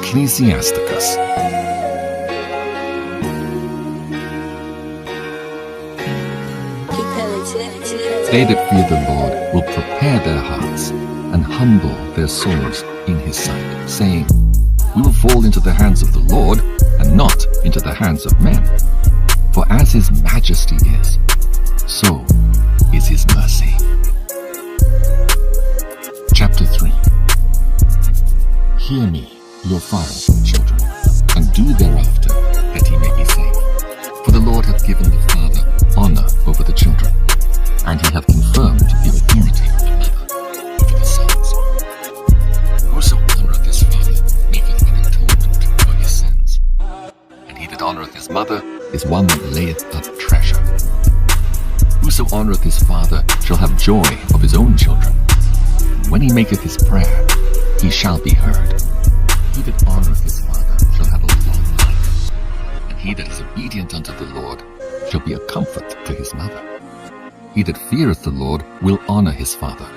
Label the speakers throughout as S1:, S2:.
S1: Ecclesiasticus. They that fear the Lord will prepare their hearts and humble their souls in his sight, saying, We will fall into the hands of the Lord and not into the hands of men. For as his majesty is, so is his mercy. Chapter 3. Hear me, your fathers and children, and do thereafter, that he may be saved. For the Lord hath given the father honor over the children, and he hath confirmed the authority of the mother over the sons. Whoso honoureth his father maketh an atonement for his sins, and he that honoureth his mother is one that layeth up treasure. Whoso honoureth his father shall have joy of his own children. When he maketh his prayer, he shall be heard. He that honoureth his father shall have a long life, and he that is obedient unto the Lord shall be a comfort to his mother. He that feareth the Lord will honour his father,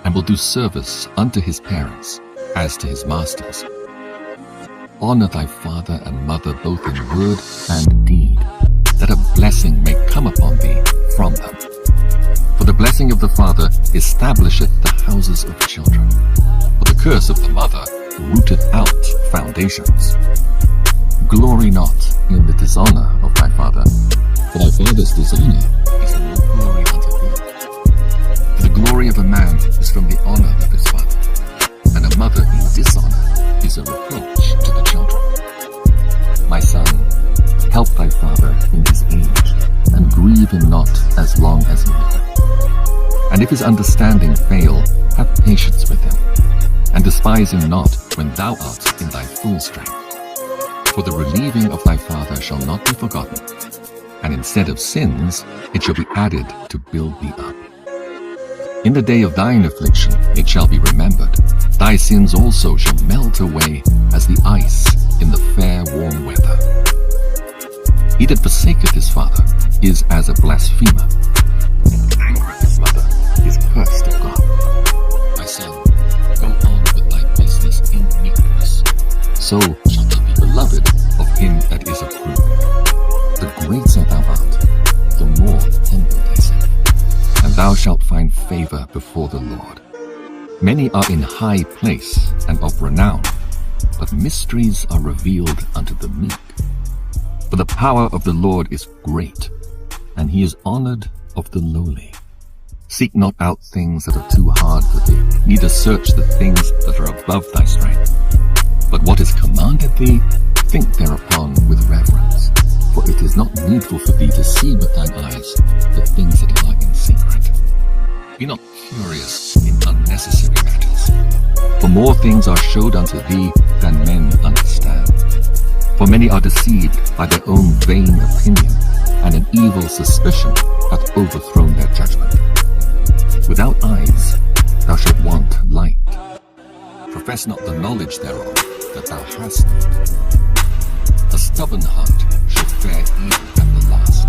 S1: and will do service unto his parents, as to his masters. Honour thy father and mother both in word and deed, that a blessing may come upon thee from them. For the blessing of the father establisheth the houses of children, but the curse of the mother rooteth out foundations. Glory not in the dishonour of thy father, for thy father's dishonour is no glory unto thee. For the glory of a man is from the honour of his father, and a mother in dishonour is a reproach to the children. My son, help thy father in his age, and grieve him not as long as he liveth. And if his understanding fail, have patience with him, and despise him not when thou art in thy full strength. For the relieving of thy father shall not be forgotten, and instead of sins it shall be added to build thee up. In the day of thine affliction it shall be remembered. Thy sins also shall melt away as the ice in the fair warm weather. He that forsaketh his father is as a blasphemer, and the anger of his mother is cursed of God. My son, go on with thy business in meekness, so shalt thou be beloved of him that is approved. The greater thou art, the more humble thyself, and thou shalt find favour before the Lord. Many are in high place and of renown, but mysteries are revealed unto the meek. For the power of the Lord is great, and he is honoured of the lowly. Seek not out things that are too hard for thee, neither search the things that are above thy strength. But what is commanded thee, think thereupon with reverence. For it is not needful for thee to see with thine eyes the things that lie in secret. Be not curious in unnecessary matters, for more things are showed unto thee than men understand. For many are deceived by their own vain opinion, and an evil suspicion hath overthrown their judgment. Without eyes thou shalt want light. Profess not the knowledge thereof that thou hast not. A stubborn heart shall fare evil at the last,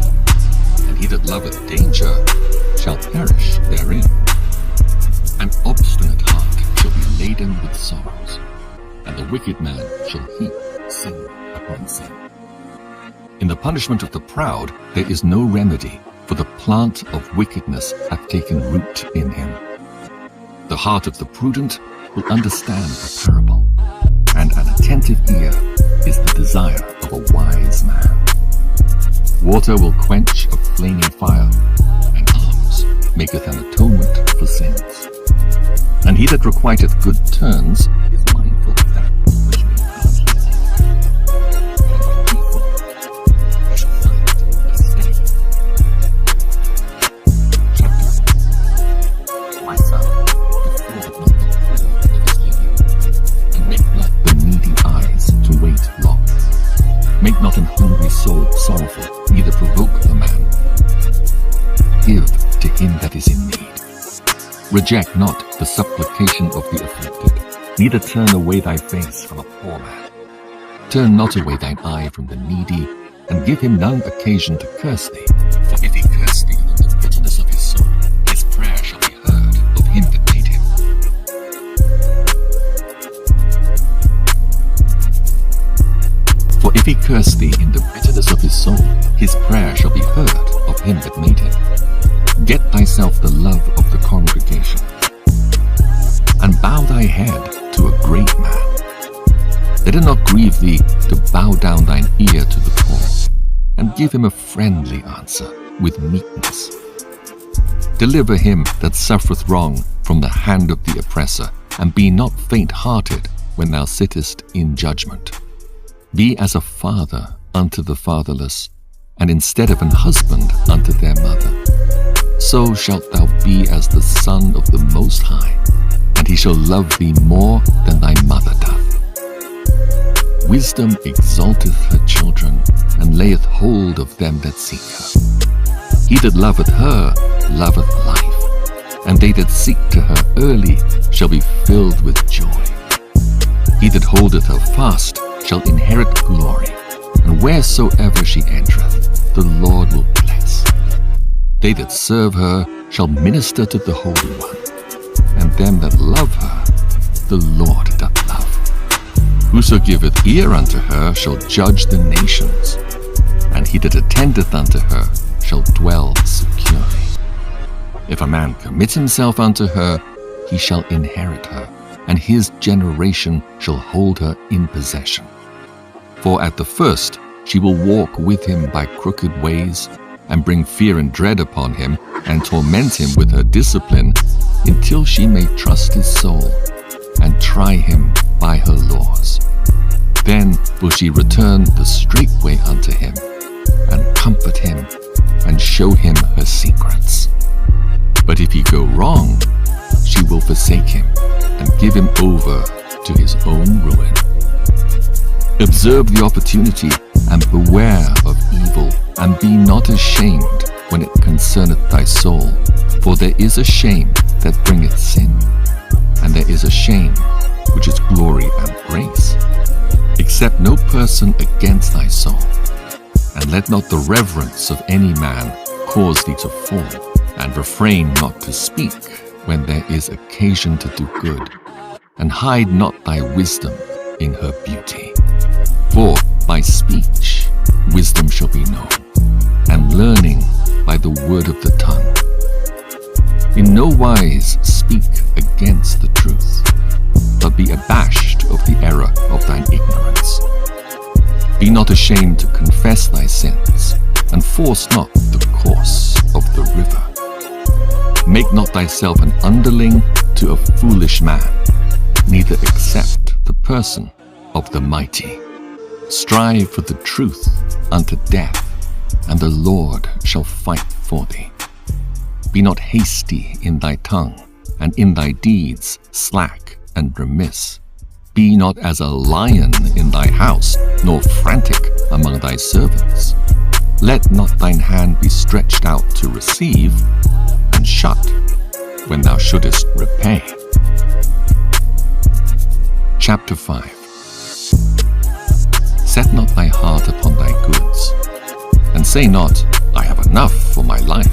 S1: and he that loveth danger shall perish therein. An obstinate heart shall be laden with sorrows, and the wicked man shall heap sin upon sin. In the punishment of the proud there is no remedy, for the plant of wickedness hath taken root in him. The heart of the prudent will understand a parable, and an attentive ear is the desire of a wise man. Water will quench a flaming fire, and alms maketh an atonement for sins. And he that requiteth good turns is mindful of that which may pass his life. And when he fall, he shall find a steady. Chapter 4. My son, defraud not the poor of his living, and make not the needy eyes to wait long. Make not an hungry soul sorrowful, neither provoke the man. Give to him that is in need. Reject not the supplication of the afflicted, neither turn away thy face from a poor man. Turn not away thine eye from the needy, and give him none occasion to curse thee. For if he curse thee in the bitterness of his soul, his prayer shall be heard of him that made him. he curse thee in the bitterness of his soul, his prayer shall be heard of him that made him. Get thyself the love of the congregation, and bow thy head to a great man. Let it not grieve thee to bow down thine ear to the poor, and give him a friendly answer with meekness. Deliver him that suffereth wrong from the hand of the oppressor, and be not faint-hearted when thou sittest in judgment. Be as a father unto the fatherless, and instead of an husband unto their mother. So shalt thou be as the Son of the Most High, and he shall love thee more than thy mother doth. Wisdom exalteth her children, and layeth hold of them that seek her. He that loveth her loveth life, and they that seek to her early shall be filled with joy. He that holdeth her fast shall inherit glory, and wheresoever she entereth, the Lord will bless. They that serve her shall minister to the Holy One, and them that love her the Lord doth love. Whoso giveth ear unto her shall judge the nations, and he that attendeth unto her shall dwell securely. If a man commit himself unto her, he shall inherit her, and his generation shall hold her in possession. For at the first she will walk with him by crooked ways, and bring fear and dread upon him, and torment him with her discipline, until she may trust his soul, and try him by her laws. Then will she return the straight way unto him, and comfort him, and show him her secrets. But if he go wrong, she will forsake him, and give him over to his own ruin. Observe the opportunity, and beware of evil, and be not ashamed when it concerneth thy soul. For there is a shame that bringeth sin, and there is a shame which is glory and grace. Accept no person against thy soul, and let not the reverence of any man cause thee to fall, and refrain not to speak when there is occasion to do good, and hide not thy wisdom in her beauty. For by speech wisdom shall be known, and learning by the word of the tongue. In no wise speak against the truth, but be abashed of the error of thine ignorance. Be not ashamed to confess thy sins, and force not the course of the river. Make not thyself an underling to a foolish man, neither accept the person of the mighty. Strive for the truth unto death, and the Lord shall fight for thee. Be not hasty in thy tongue, and in thy deeds slack and remiss. Be not as a lion in thy house, nor frantic among thy servants. Let not thine hand be stretched out to receive, and shut when thou shouldest repay. Chapter 5. Set not thy heart upon thy goods, and say not, I have enough for my life.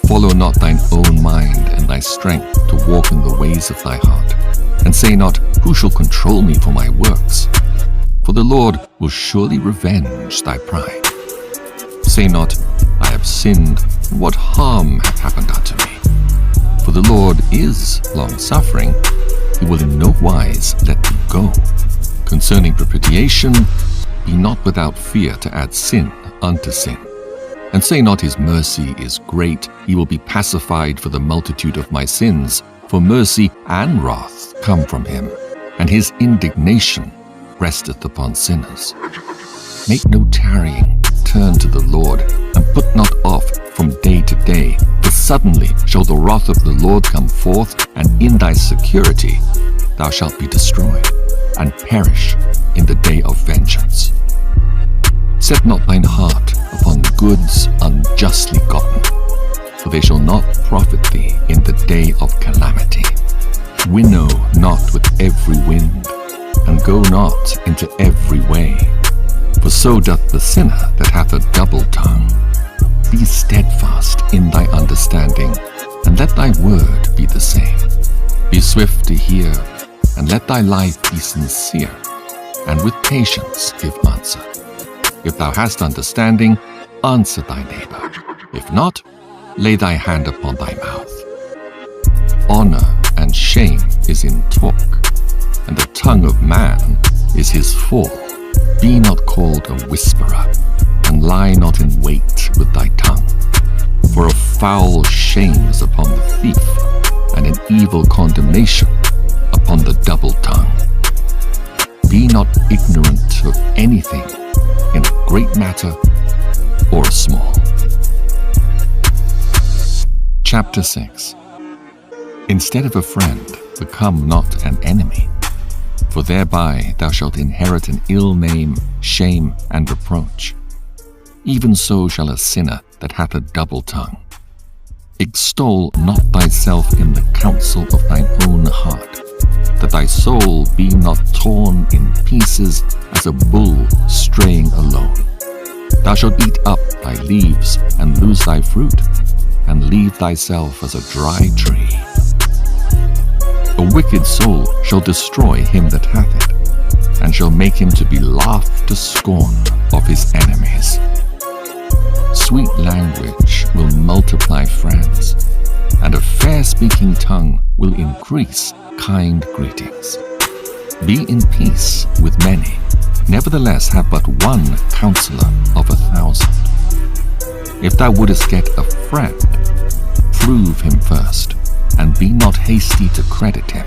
S1: Follow not thine own mind and thy strength to walk in the ways of thy heart, and say not, who shall control me for my works? For the Lord will surely revenge thy pride. Say not, I have sinned, and what harm hath happened unto me? For the Lord is long-suffering, he will in no wise let thee go. Concerning propitiation, be not without fear to add sin unto sin. And say not his mercy is great, he will be pacified for the multitude of my sins. For mercy and wrath come from him, and his indignation resteth upon sinners. Make no tarrying, turn to the Lord, and put not off from day to day. For suddenly shall the wrath of the Lord come forth, and in thy security thou shalt be destroyed, and perish in the day of vengeance. Set not thine heart upon goods unjustly gotten, for they shall not profit thee in the day of calamity. Winnow not with every wind, and go not into every way. For so doth the sinner that hath a double tongue. Be steadfast in thy understanding, and let thy word be the same. Be swift to hear, and let thy life be sincere. and with patience give answer. If thou hast understanding, answer thy neighbor. If not, lay thy hand upon thy mouth. Honor and shame is in talk, and the tongue of man is his fall. Be not called a whisperer, and lie not in wait with thy tongue. For a foul shame is upon the thief, and an evil condemnation upon the double tongue. Be not ignorant of anything, in a great matter or a small. Chapter 6. Instead of a friend, become not an enemy, for thereby thou shalt inherit an ill name, shame, and reproach. Even so shall a sinner that hath a double tongue. Extol not thyself in the counsel of thine own heart, that thy soul be not torn in pieces as a bull straying alone. Thou shalt eat up thy leaves and lose thy fruit, and leave thyself as a dry tree. A wicked soul shall destroy him that hath it, and shall make him to be laughed to scorn of his enemies. Sweet language will multiply friends, and a fair-speaking tongue will increase kind greetings. Be in peace with many, nevertheless have but one counselor of 1,000. If thou wouldest get a friend, prove him first, and be not hasty to credit him.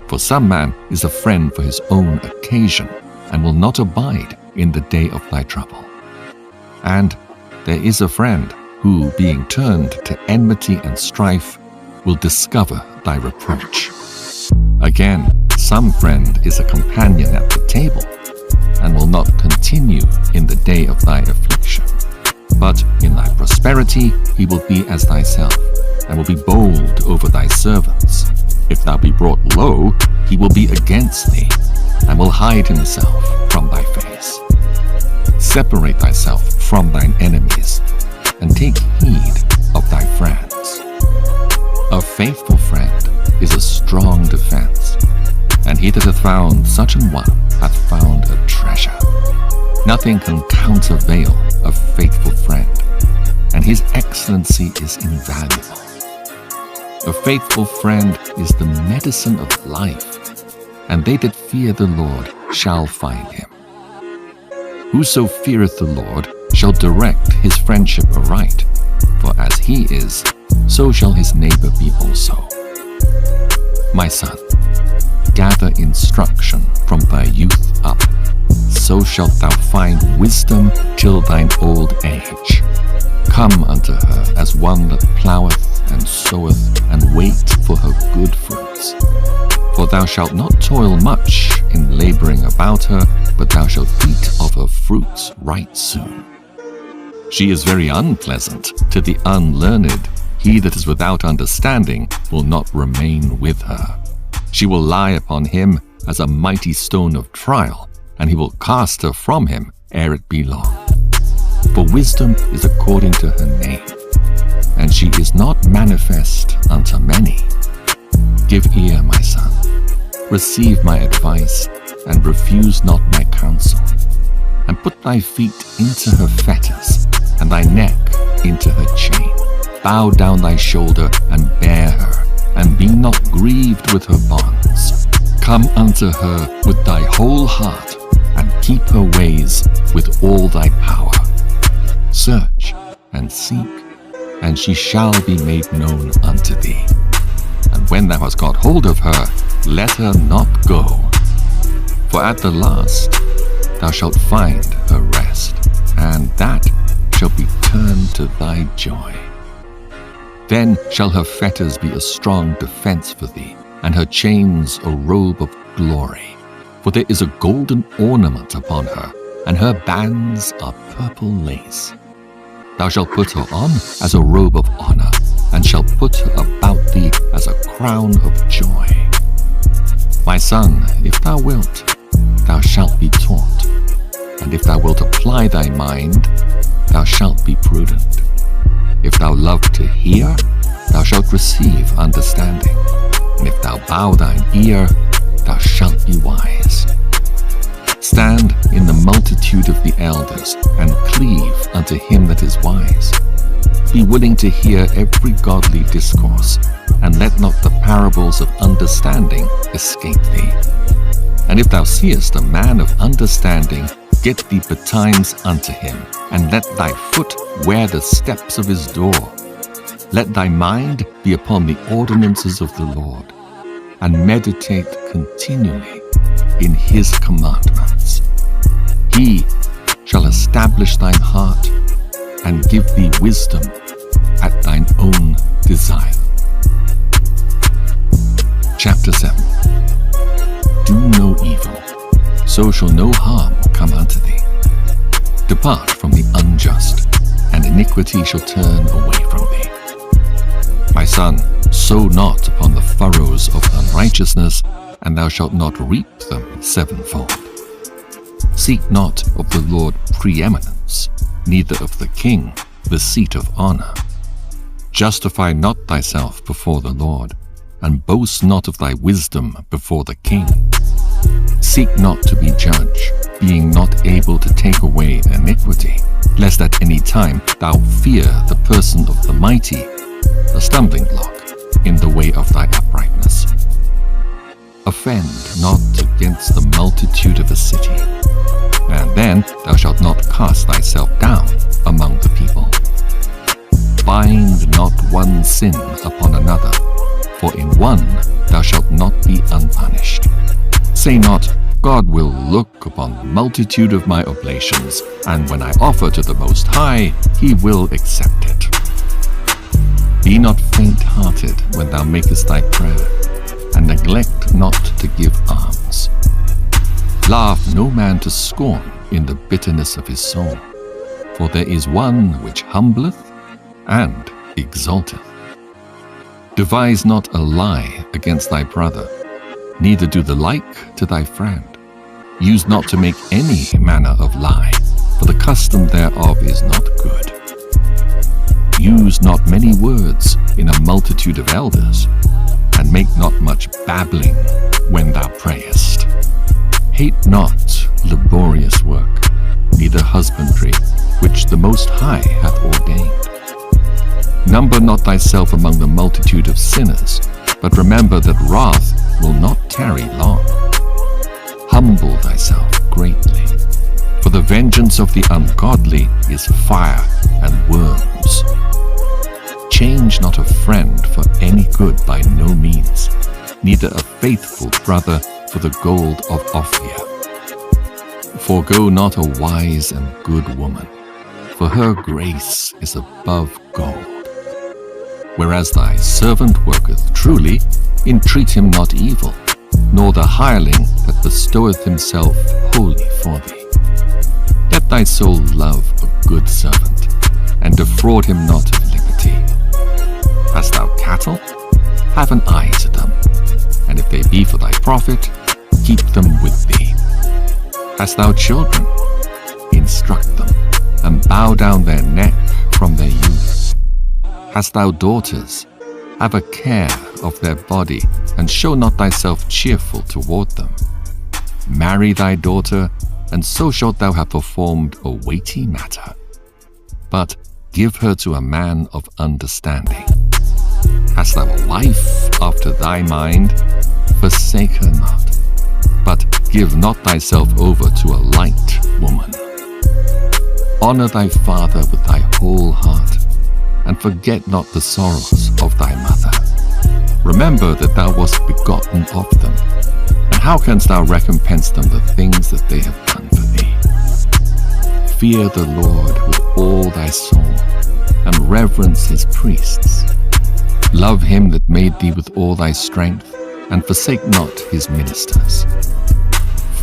S1: For some man is a friend for his own occasion, and will not abide in the day of thy trouble. And there is a friend who, being turned to enmity and strife, will discover thy reproach. Again, some friend is a companion at the table, and will not continue in the day of thy affliction. But in thy prosperity he will be as thyself, and will be bold over thy servants. If thou be brought low, he will be against thee, and will hide himself from thy face. Separate thyself from thine enemies, and take heed of thy friends. A faithful friend is a strong defense, and he that hath found such an one hath found a treasure. Nothing can countervail a faithful friend, and his excellency is invaluable. A faithful friend is the medicine of life, and they that fear the Lord shall find him. Whoso feareth the Lord shall direct his friendship aright, for as he is, so shall his neighbor be also. My son, gather instruction from thy youth up, so shalt thou find wisdom till thine old age. Come unto her as one that ploweth and soweth, and wait for her good fruits. For thou shalt not toil much in laboring about her, but thou shalt eat of her fruits right soon. She is very unpleasant to the unlearned. He that is without understanding will not remain with her. She will lie upon him as a mighty stone of trial, and he will cast her from him ere it be long. For wisdom is according to her name, and she is not manifest unto many. Give ear, my son, receive my advice, and refuse not my counsel. And put thy feet into her fetters, and thy neck into her chain. Bow down thy shoulder, and bear her, and be not grieved with her bonds. Come unto her with thy whole heart, and keep her ways with all thy power. Search and seek, and she shall be made known unto thee. And when thou hast got hold of her, let her not go. For at the last thou shalt find her rest, and that shall be turned to thy joy. Then shall her fetters be a strong defense for thee, and her chains a robe of glory. For there is a golden ornament upon her, and her bands are purple lace. Thou shalt put her on as a robe of honor, and shalt put her about thee as a crown of joy. My son, if thou wilt, thou shalt be taught, and if thou wilt apply thy mind, thou shalt be prudent. If thou love to hear, thou shalt receive understanding, and if thou bow thine ear, thou shalt be wise. heed of the elders, and cleave unto him that is wise. Be willing to hear every godly discourse, and let not the parables of understanding escape thee. And if thou seest a man of understanding, get thee betimes unto him, and let thy foot wear the steps of his door. Let thy mind be upon the ordinances of the Lord, and meditate continually in his commandments. He shall establish thine heart, and give thee wisdom at thine own desire. Chapter 7. Do no evil, so shall no harm come unto thee. Depart from the unjust, and iniquity shall turn away from thee. My son, sow not upon the furrows of unrighteousness, and thou shalt not reap them sevenfold. Seek not of the Lord preeminence, neither of the king the seat of honor. Justify not thyself before the Lord, and boast not of thy wisdom before the king. Seek not to be judge, being not able to take away iniquity, lest at any time thou fear the person of the mighty, a stumbling block in the way of thy uprightness. Offend not against the multitude of a city, and then thou shalt not cast thyself down among the people. Bind not one sin upon another, for in one thou shalt not be unpunished. Say not, God will look upon the multitude of my oblations, and when I offer to the Most High, he will accept it. Be not faint-hearted when thou makest thy prayer, and neglect not to give alms. Laugh no man to scorn in the bitterness of his soul, for there is one which humbleth and exalteth. Devise not a lie against thy brother, neither do the like to thy friend. Use not to make any manner of lie, for the custom thereof is not good. Use not many words in a multitude of elders, and make not much babbling when thou prayest. Hate not laborious work, neither husbandry, which the Most High hath ordained. Number not thyself among the multitude of sinners, but remember that wrath will not tarry long. Humble thyself greatly, for the vengeance of the ungodly is fire and worms. Change not a friend for any good by no means, neither a faithful brother for the gold of Ophir. Forego not a wise and good woman, for her grace is above gold. Whereas thy servant worketh truly, entreat him not evil, nor the hireling that bestoweth himself wholly for thee. Let thy soul love a good servant, and defraud him not of liberty. Hast thou cattle? Have an eye to them, and if they be for thy profit, keep them with thee. Hast thou children? Instruct them, and bow down their neck from their youth. Hast thou daughters? Have a care of their body, and show not thyself cheerful toward them. Marry thy daughter, and so shalt thou have performed a weighty matter. But give her to a man of understanding. Hast thou a wife after thy mind? Forsake her not, but give not thyself over to a light woman. Honor thy father with thy whole heart, and forget not the sorrows of thy mother. Remember that thou wast begotten of them, and how canst thou recompense them the things that they have done for thee? Fear the Lord with all thy soul, and reverence his priests. Love him that made thee with all thy strength, and forsake not his ministers.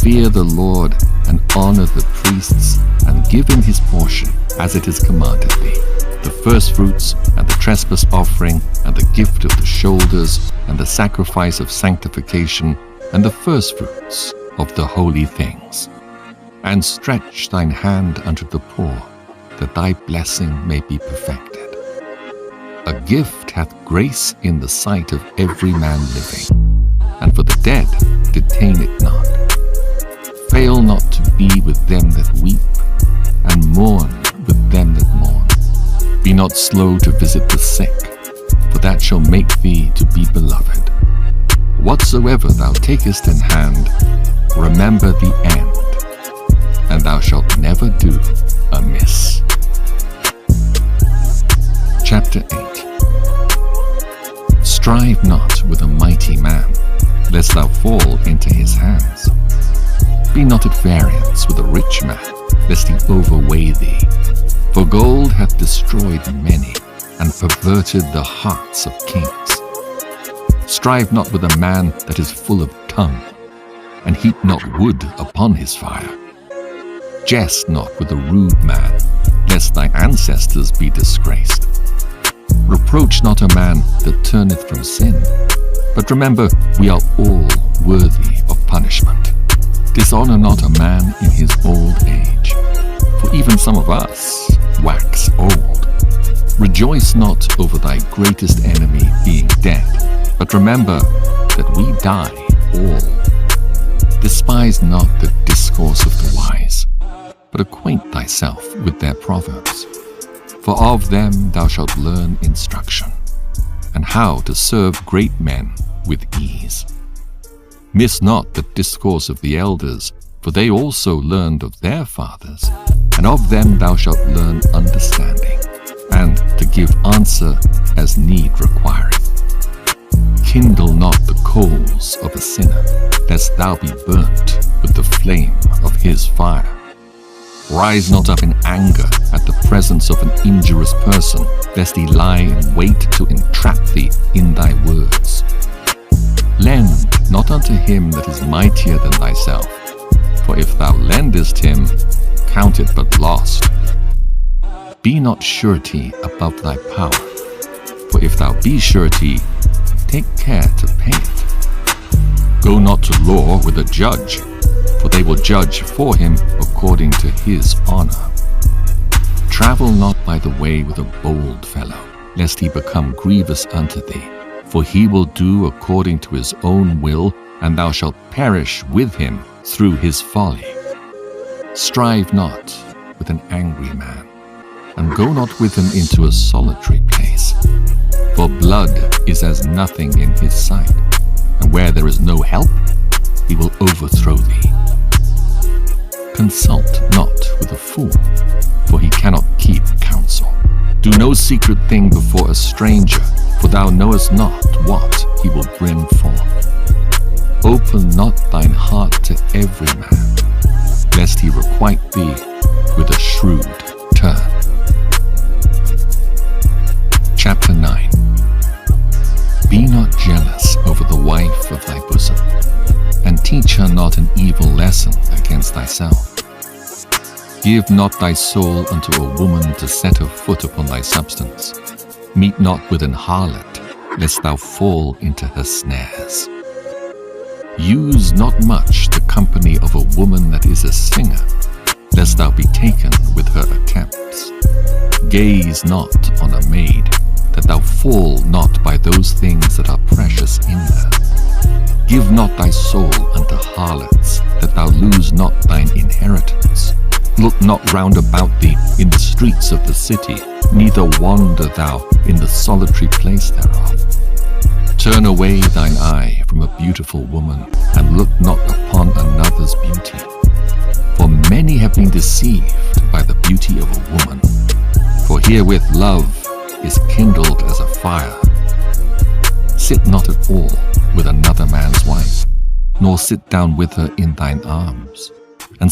S1: Fear the Lord, and honor the priests, and give him his portion, as it is commanded thee, the firstfruits, and the trespass offering, and the gift of the shoulders, and the sacrifice of sanctification, and the firstfruits of the holy things. And stretch thine hand unto the poor, that thy blessing may be perfected. A gift hath grace in the sight of every man living, and for the dead detain it not. Fail not to be with them that weep, and mourn with them that mourn. Be not slow to visit the sick, for that shall make thee to be beloved. Whatsoever thou takest in hand, remember the end, and thou shalt never do amiss. Chapter 8. Strive not with a mighty man, lest thou fall into his hands. Be not at variance with a rich man, lest he overweigh thee. For gold hath destroyed many, and perverted the hearts of kings. Strive not with a man that is full of tongue, and heap not wood upon his fire. Jest not with a rude man, lest thy ancestors be disgraced. Reproach not a man that turneth from sin, but remember we are all worthy of punishment. Dishonor not a man in his old age, for even some of us wax old. Rejoice not over thy greatest enemy being dead, but remember that we die all. Despise not the discourse of the wise, but acquaint thyself with their proverbs. For of them thou shalt learn instruction, and how to serve great men with ease. Miss not the discourse of the elders, for they also learned of their fathers, and of them thou shalt learn understanding, and to give answer as need requireth. Kindle not the coals of a sinner, lest thou be burnt with the flame of his fire. Rise not up in anger at the presence of an injurious person, lest he lie in wait to entrap thee in thy words. Lend not unto him that is mightier than thyself, for if thou lendest him, count it but lost. Be not surety above thy power, for if thou be surety, take care to pay it. Go not to law with a judge, for they will judge for him according to his honor. Travel not by the way with a bold fellow, lest he become grievous unto thee, for he will do according to his own will, and thou shalt perish with him through his folly. Strive not with an angry man, and go not with him into a solitary place, for blood is as nothing in his sight, and where there is no help, he will overthrow thee. Consult not with a fool, for he cannot keep counsel. Do no secret thing before a stranger, for thou knowest not what he will bring forth. Open not thine heart to every man, lest he requite thee with a shrewd turn. Chapter 9. Be not jealous over the wife of thy bosom, and teach her not an evil lesson against thyself. Give not thy soul unto a woman to set her foot upon thy substance. Meet not with an harlot, lest thou fall into her snares. Use not much the company of a woman that is a singer, lest thou be taken with her attempts. Gaze not on a maid, that thou fall not by those things that are precious in her. Give not thy soul unto harlots, that thou lose not thine inheritance. Look not round about thee in the streets of the city, neither wander thou in the solitary place thereof. Turn away thine eye from a beautiful woman, and look not upon another's beauty. For many have been deceived by the beauty of a woman. For herewith love is kindled as a fire. Sit not at all with another man's wife, nor sit down with her in thine arms.